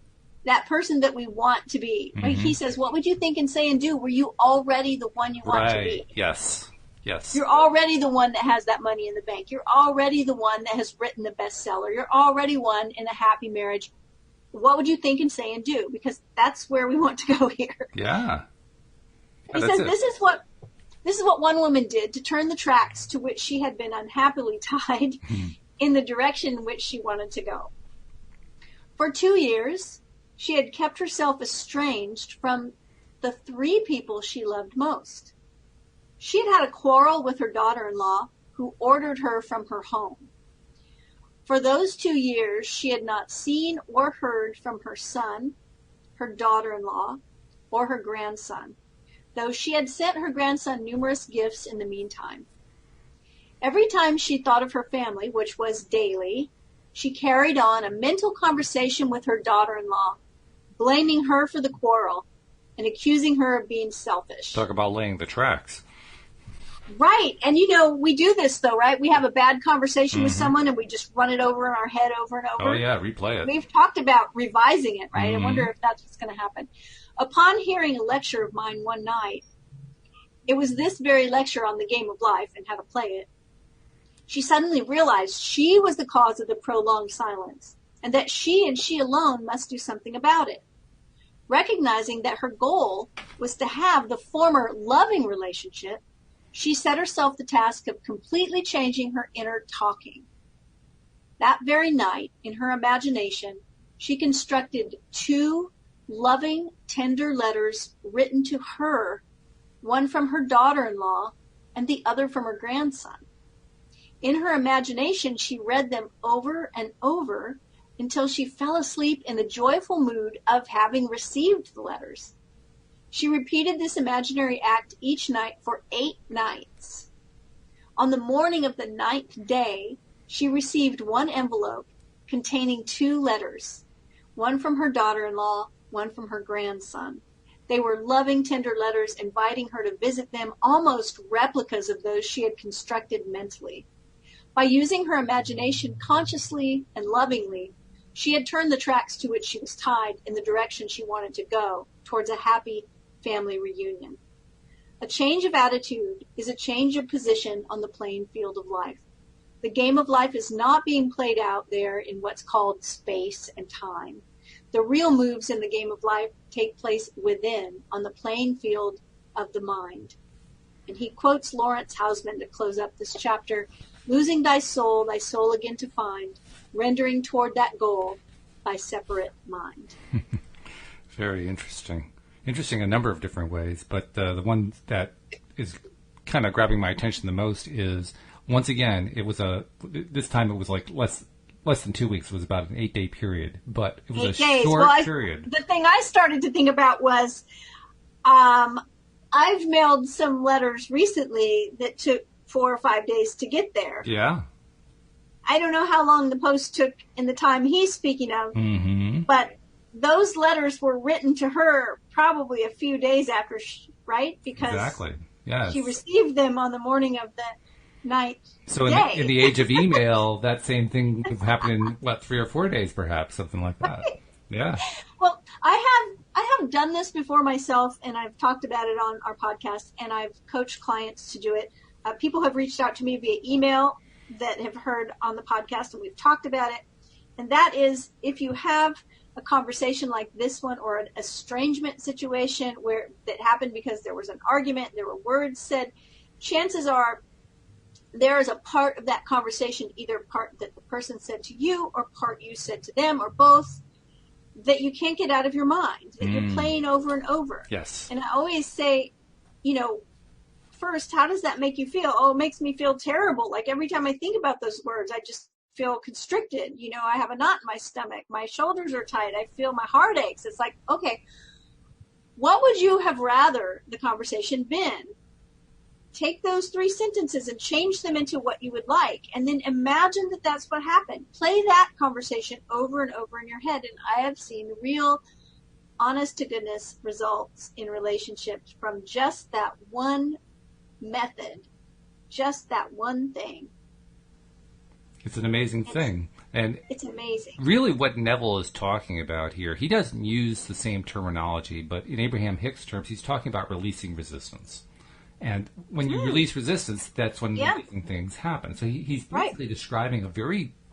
That person that we want to be. Right? He says, what would you think and say and do? Were you already the one you want to be? Yes. You're already the one that has that money in the bank. You're already the one that has written the bestseller. You're already one in a happy marriage. What would you think and say and do? Because that's where we want to go here. Yeah. He says this is what one woman did to turn the tracks to which she had been unhappily tied in the direction in which she wanted to go. For 2 years, she had kept herself estranged from the 3 people she loved most. She had had a quarrel with her daughter-in-law, who ordered her from her home. For those 2 years, she had not seen or heard from her son, her daughter-in-law, or her grandson, though she had sent her grandson numerous gifts in the meantime. Every time she thought of her family, which was daily, she carried on a mental conversation with her daughter-in-law, blaming her for the quarrel and accusing her of being selfish. Talk about laying the tracks. Right. And, we do this, though, right? We have a bad conversation with someone and we just run it over in our head over and over. Oh, yeah, replay it. We've talked about revising it, right? I wonder if that's what's going to happen. Upon hearing a lecture of mine one night, it was this very lecture on the game of life and how to play it, she suddenly realized she was the cause of the prolonged silence and that she and she alone must do something about it. Recognizing that her goal was to have the former loving relationship, she set herself the task of completely changing her inner talking. That very night, in her imagination, she constructed 2 loving, tender letters written to her, one from her daughter-in-law and the other from her grandson. In her imagination, she read them over and over until she fell asleep in the joyful mood of having received the letters. She repeated this imaginary act each night for 8 nights. On the morning of the 9th day, she received one envelope containing 2 letters, one from her daughter-in-law, one from her grandson. They were loving, tender letters inviting her to visit them, almost replicas of those she had constructed mentally. By using her imagination consciously and lovingly, she had turned the tracks to which she was tied in the direction she wanted to go, towards a happy family reunion. A change of attitude is a change of position on the playing field of life. The game of life is not being played out there in what's called space and time. The real moves in the game of life take place within, on the playing field of the mind. And he quotes Lawrence Hausman to close up this chapter, losing thy soul again to find, rendering toward that goal thy separate mind. Very interesting. Interesting in a number of different ways, but the one that is kind of grabbing my attention the most is, once again, this time it was like less than 2 weeks. It was about an 8-day period, but it was 8 a days. short period. The thing I started to think about was, I've mailed some letters recently that took 4 or 5 days to get there. Yeah. I don't know how long the post took in the time he's speaking of, but those letters were written to her probably a few days after, right? Because exactly. Yes. She received them on the morning of the 9th So day. in the age of email, that same thing would happen in, 3 or 4 days, perhaps, something like that. Right. Yeah. Well, I have done this before myself, and I've talked about it on our podcast, and I've coached clients to do it. People have reached out to me via email that have heard on the podcast, and we've talked about it. And that is, if you have a conversation like this one, or an estrangement situation that happened because there was an argument, there were words said, chances are there is a part of that conversation, either part that the person said to you or part you said to them, or both, that you can't get out of your mind, that you're playing over and over. Yes. And I always say, first, how does that make you feel? Oh, it makes me feel terrible. Like every time I think about those words, I just feel constricted. I have a knot in my stomach. My shoulders are tight. I feel my heart aches. It's like, okay, what would you have rather the conversation been? Take those 3 sentences and change them into what you would like. And then imagine that that's what happened. Play that conversation over and over in your head. And I have seen real, honest to goodness results in relationships from just that one method, just that one thing. It's an amazing thing. And it's amazing. Really what Neville is talking about here, he doesn't use the same terminology, but in Abraham Hicks' terms, he's talking about releasing resistance. And when you release resistance, that's when amazing things happen. So he's basically describing a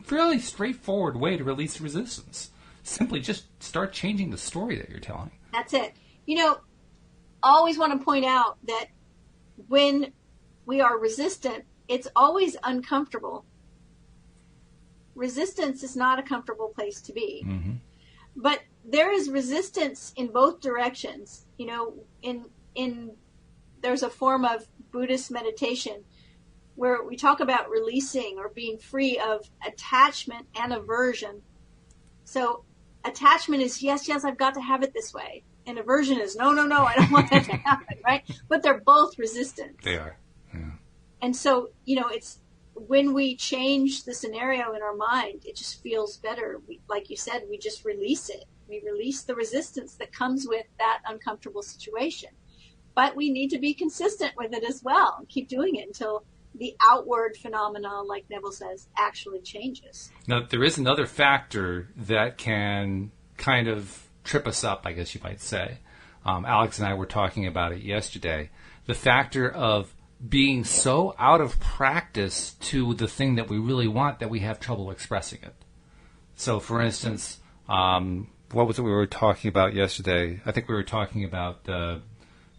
fairly straightforward way to release resistance. Simply just start changing the story that you're telling. That's it. I always want to point out that when we are resistant, it's always uncomfortable. Resistance is not a comfortable place to be. Mm-hmm. But there is resistance in both directions. There's a form of Buddhist meditation where we talk about releasing or being free of attachment and aversion. So attachment is, yes, I've got to have it this way. And aversion is, no, I don't want that to happen, right? But they're both resistant. They are. Yeah. And so, it's when we change the scenario in our mind, it just feels better. Like you said, we just release it. We release the resistance that comes with that uncomfortable situation. But we need to be consistent with it as well and keep doing it until the outward phenomena, like Neville says, actually changes. Now, there is another factor that can kind of trip us up, I guess you might say. Alex and I were talking about it yesterday. The factor of being so out of practice to the thing that we really want that we have trouble expressing it. So, for instance, what was it we were talking about yesterday? I think we were talking about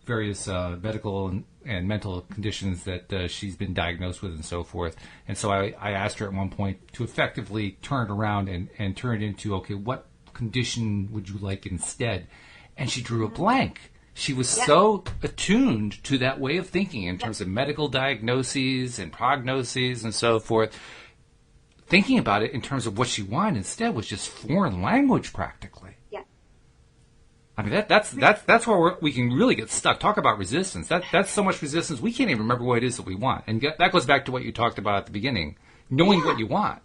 various medical and mental conditions that she's been diagnosed with and so forth. And so I asked her at one point to effectively turn it around and turn it into, okay, what condition would you like instead? And she drew a blank. She was so attuned to that way of thinking in terms of medical diagnoses and prognoses and so forth. Thinking about it in terms of what she wanted instead was just foreign language practically. Yeah. I mean, that's where we can really get stuck. Talk about resistance. That's so much resistance, we can't even remember what it is that we want. And that goes back to what you talked about at the beginning, knowing what you want.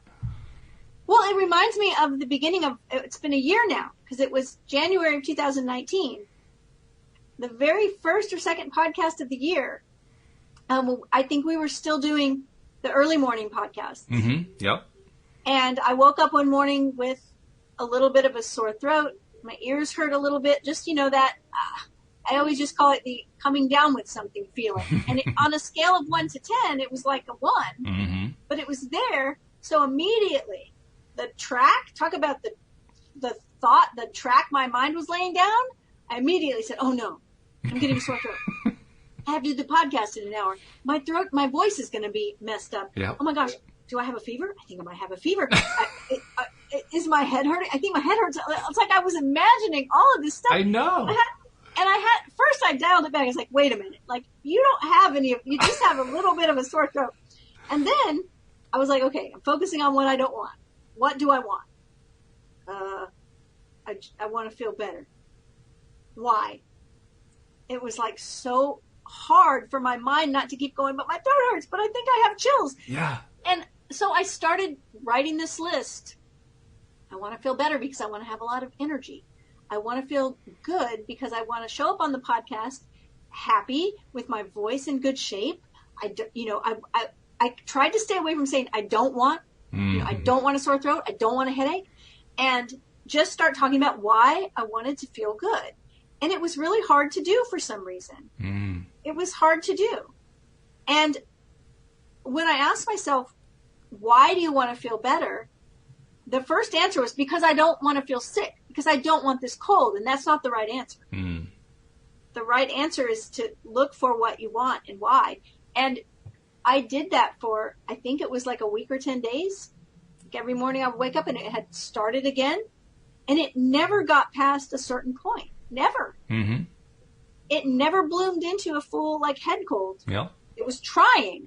Well, it reminds me of the beginning of, it's been a year now, because it was January of 2019. The very first or second podcast of the year, I think we were still doing the early morning podcast. Mm-hmm. Yep. And I woke up one morning with a little bit of a sore throat. My ears hurt a little bit. Just, that, I always just call it the coming down with something feeling. And on a scale of 1 to 10, it was like a 1. Mm-hmm. But it was there. So immediately, the track, talk about the thought, the track my mind was laying down, I immediately said, oh no, I'm getting a sore throat. I have to do the podcast in an hour. My voice is going to be messed up. Yep. Oh my gosh, do I have a fever? I think I might have a fever. Is my head hurting? I think my head hurts. It's like I was imagining all of this stuff. I know. First I dialed it back. I was like, wait a minute. Like, you don't have you just have a little bit of a sore throat. And then I was like, okay, I'm focusing on what I don't want. What do I want? I want to feel better. Why? It was like so hard for my mind not to keep going, but my throat hurts, but I think I have chills. Yeah. And so I started writing this list. I want to feel better because I want to have a lot of energy. I want to feel good because I want to show up on the podcast happy with my voice in good shape. I tried to stay away from saying I don't want, I don't want a sore throat. I don't want a headache. And just start talking about why I wanted to feel good. And it was really hard to do for some reason. It was hard to do. And when I asked myself, why do you want to feel better? The first answer was because I don't want to feel sick, because I don't want this cold. And that's not the right answer. The right answer is to look for what you want and why. And I did that for, I think it was like a week or 10 days. Like every morning I would wake up and it had started again. And it never got past a certain point. Never. Mm-hmm. It never bloomed into a full head cold. Yeah. It was trying.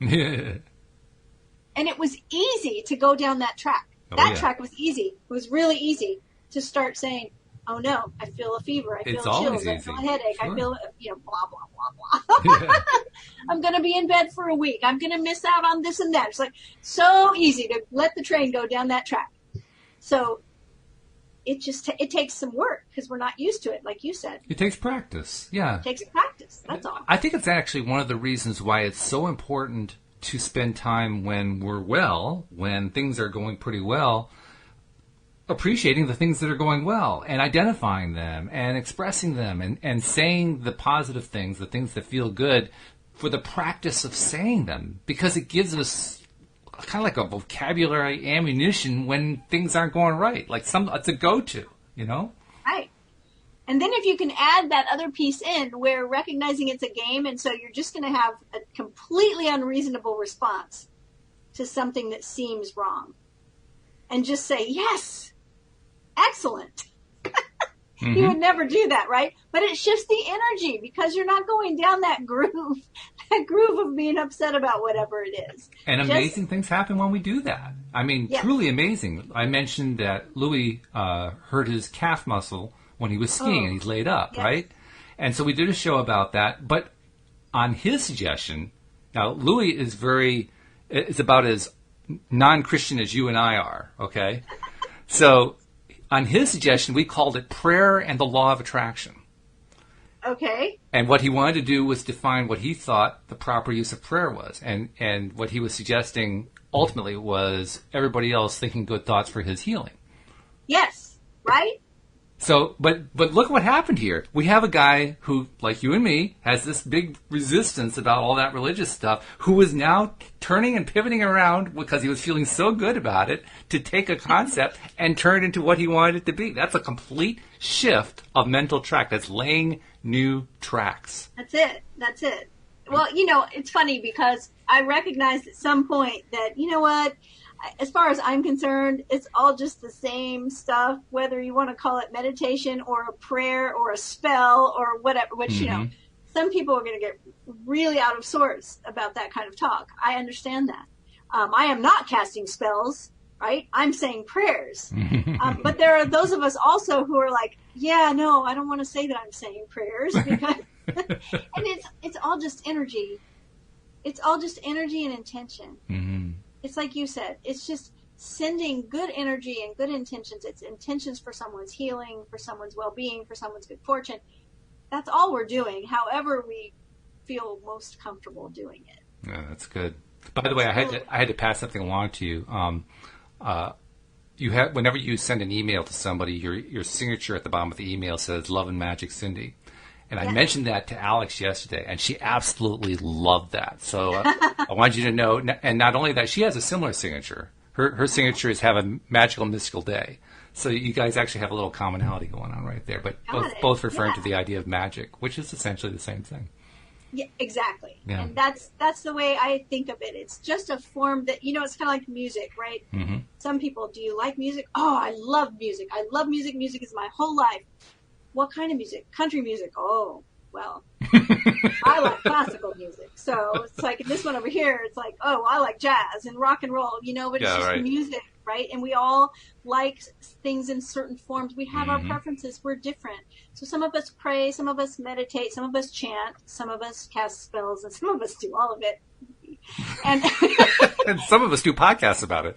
And it was easy to go down that track. Track was easy. It was really easy to start saying, oh no, I feel a fever. I feel chills. I feel a headache. Sure. I feel, blah, blah, blah, blah. Yeah. I'm going to be in bed for a week. I'm going to miss out on this and that. It's like so easy to let the train go down that track. So it just it takes some work because we're not used to it, like you said. It takes practice. Yeah. It takes practice. That's all. I think it's actually one of the reasons why it's so important to spend time when we're well, when things are going pretty well, appreciating the things that are going well and identifying them and expressing them and saying the positive things, the things that feel good, for the practice of saying them, because it gives us kind of like a vocabulary ammunition when things aren't going right. Like it's a go-to, Right. And then if you can add that other piece in where recognizing it's a game and so you're just going to have a completely unreasonable response to something that seems wrong and just say, yes, excellent. He would never do that, right? But it shifts the energy because you're not going down that groove of being upset about whatever it is. And amazing things happen when we do that. I mean, truly amazing. I mentioned that Louis hurt his calf muscle when he was skiing and he's laid up, right? And so we did a show about that. But on his suggestion, now Louis is about as non-Christian as you and I are, okay? So on his suggestion, we called it Prayer and the Law of Attraction. Okay. And what he wanted to do was define what he thought the proper use of prayer was. And what he was suggesting ultimately was everybody else thinking good thoughts for his healing. Yes, right? So, but look what happened here. We have a guy who, like you and me, has this big resistance about all that religious stuff, who is now turning and pivoting around because he was feeling so good about it to take a concept and turn it into what he wanted it to be. That's a complete shift of mental track. That's laying new tracks. That's it. Well, it's funny because I recognized at some point that, you know what, as far as I'm concerned, it's all just the same stuff, whether you want to call it meditation or a prayer or a spell or whatever, which, some people are going to get really out of sorts about that kind of talk. I understand that. I am not casting spells, right? I'm saying prayers. But there are those of us also who are like, yeah, no, I don't want to say that I'm saying prayers because, and it's all just energy. It's all just energy and intention. Mm-hmm. It's like you said, it's just sending good energy and good intentions. It's intentions for someone's healing, for someone's well-being, for someone's good fortune. That's all we're doing, however we feel most comfortable doing it. Yeah, that's good. By the way, I had to pass something along to you. Whenever you send an email to somebody, your signature at the bottom of the email says "Love and Magic, Cindie." And I mentioned that to Alex yesterday, and she absolutely loved that. So I want you to know, and not only that, she has a similar signature. Her signature is "Have a Magical, Mystical Day." So you guys actually have a little commonality going on right there, but both referring to the idea of magic, which is essentially the same thing. Yeah, exactly. Yeah. And that's the way I think of it. It's just a form that, it's kind of like music, right? Mm-hmm. Some people, do you like music? Oh, I love music. I love music. Music is my whole life. What kind of music? Country music. Oh, well, I like classical music. So it's like this one over here, it's like, oh, I like jazz and rock and roll, but it's just music, right? And we all like things in certain forms. We have our preferences. We're different. So some of us pray, some of us meditate, some of us chant, some of us cast spells, and some of us do all of it. And, and some of us do podcasts about it.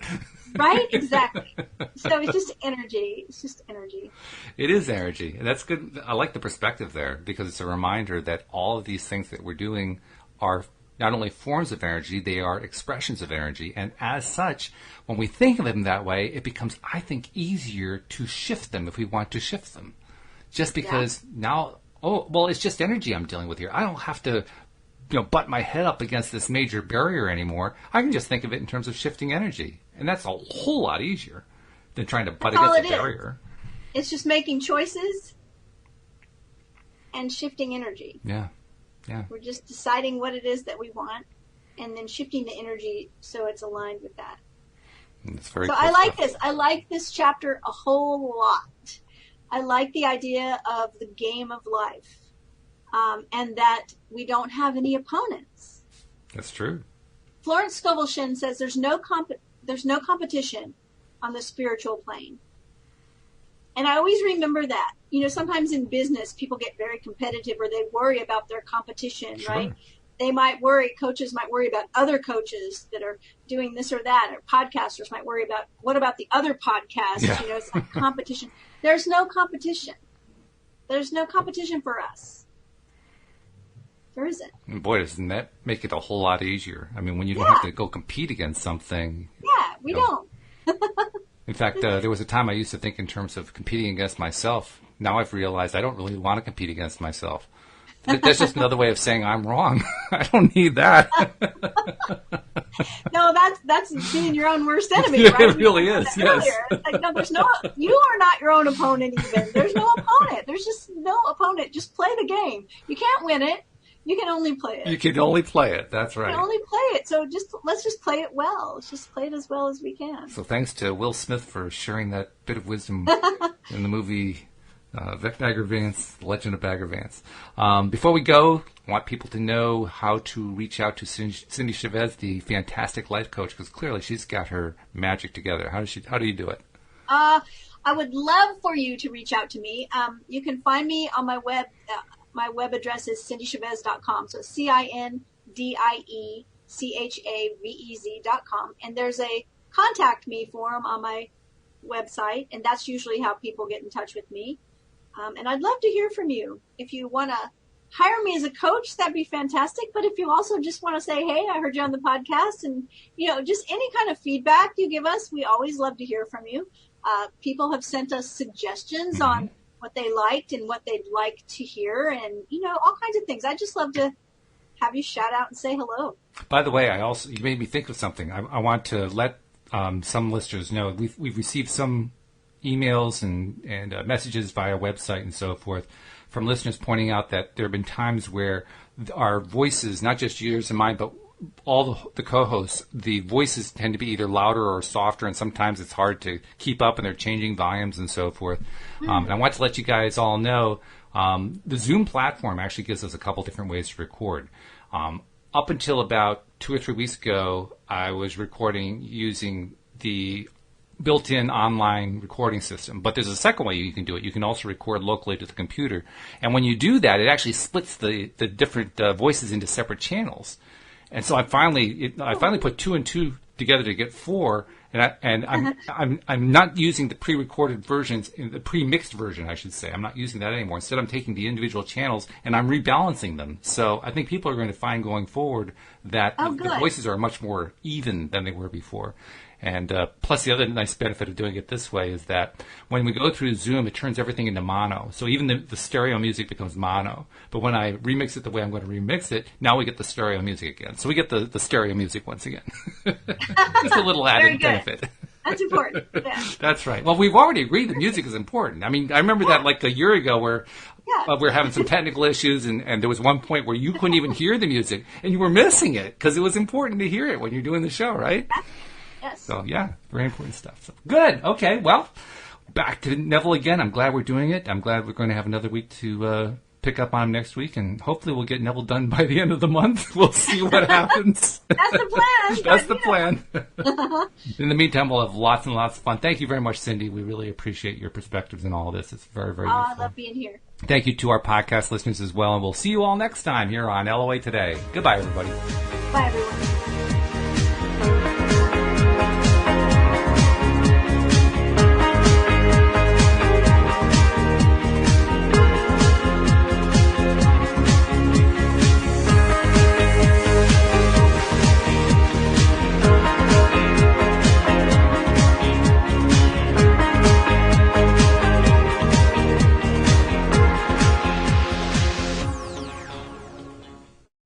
Right? Exactly. So it's just energy. It's just energy. It is energy. And that's good. I like the perspective there because it's a reminder that all of these things that we're doing are not only forms of energy, they are expressions of energy. And as such, when we think of them that way, it becomes, I think, easier to shift them if we want to shift them. Just because now, it's just energy I'm dealing with here. I don't have to butt my head up against this major barrier anymore. I can just think of it in terms of shifting energy. And that's a whole lot easier than trying to butt against a barrier. It's just making choices and shifting energy. Yeah. Yeah. We're just deciding what it is that we want and then shifting the energy so it's aligned with that. That's very so cool I like stuff. this. I like this chapter a whole lot. I like the idea of the game of life. And that we don't have any opponents. That's true. Florence Scovill Schinn says there's no competition on the spiritual plane. And I always remember that. Sometimes in business, people get very competitive or they worry about their competition, Sure. right? Coaches might worry about other coaches that are doing this or that, or podcasters might worry about, what about the other podcasts? Yeah. It's like competition. There's no competition. There's no competition for us. There isn't. Boy, doesn't that make it a whole lot easier? I mean, when you don't have to go compete against something. Yeah, we don't. In fact, there was a time I used to think in terms of competing against myself. Now I've realized I don't really want to compete against myself. That's just another way of saying I'm wrong. I don't need that. No, that's being your own worst enemy, right? It really is, yes. Like, no, you are not your own opponent even. There's no opponent. There's just no opponent. Just play the game. You can't win it. You can only play it. You can only play it. That's right. You can only play it. So let's just play it well. Let's just play it as well as we can. So thanks to Will Smith for sharing that bit of wisdom in the movie Bagger Vance, the Legend of Bagger Vance. Before we go, I want people to know how to reach out to Cindie Chavez, the fantastic life coach, because clearly she's got her magic together. How do you do it? I would love for you to reach out to me. You can find me on my web. My web address is cindiechavez.com. So CINDIECHAVEZ.com. And there's a contact me form on my website, and that's usually how people get in touch with me. And I'd love to hear from you. If you want to hire me as a coach, that'd be fantastic. But if you also just want to say, hey, I heard you on the podcast, and, just any kind of feedback you give us, we always love to hear from you. People have sent us suggestions on what they liked and what they'd like to hear, and, all kinds of things. I just love to have you shout out and say hello. By the way, you made me think of something. I want to let some listeners know we've received some emails and messages via website and so forth from listeners pointing out that there have been times where our voices, not just yours and mine, but all the co-hosts, the voices tend to be either louder or softer, and sometimes it's hard to keep up, and they're changing volumes and so forth. And I want to let you guys all know the Zoom platform actually gives us a couple different ways to record. Up until about 2 or 3 weeks ago, I was recording using the built-in online recording system. But there's a second way you can do it. You can also record locally to the computer. And when you do that, it actually splits the different voices into separate channels. And so I finally put 2 and 2 together to get 4. And I'm not using the pre-recorded versions, the pre-mixed version, I should say. I'm not using that anymore. Instead, I'm taking the individual channels and I'm rebalancing them. So I think people are going to find going forward that the voices are much more even than they were before. And plus, the other nice benefit of doing it this way is that when we go through Zoom, it turns everything into mono. So even the stereo music becomes mono. But when I remix it the way I'm going to remix it, now we get the stereo music again. So we get the stereo music once again. Just a little added benefit. That's important. Yeah. That's right. Well, we've already agreed that music is important. I mean, I remember that like a year ago where we were having some technical issues, and there was one point where you couldn't even hear the music, and you were missing it because it was important to hear it when you're doing the show, right? Yes. So, yeah, very important stuff. So, good. Okay, well, back to Neville again. I'm glad we're doing it. I'm glad we're going to have another week to pick up on next week, and hopefully we'll get Neville done by the end of the month. We'll see what happens. That's the plan. That's the plan. In the meantime, we'll have lots and lots of fun. Thank you very much, Cindie. We really appreciate your perspectives in all of this. It's very, very useful. I love being here. Thank you to our podcast listeners as well, and we'll see you all next time here on LOA Today. Goodbye, everybody. Bye, everyone.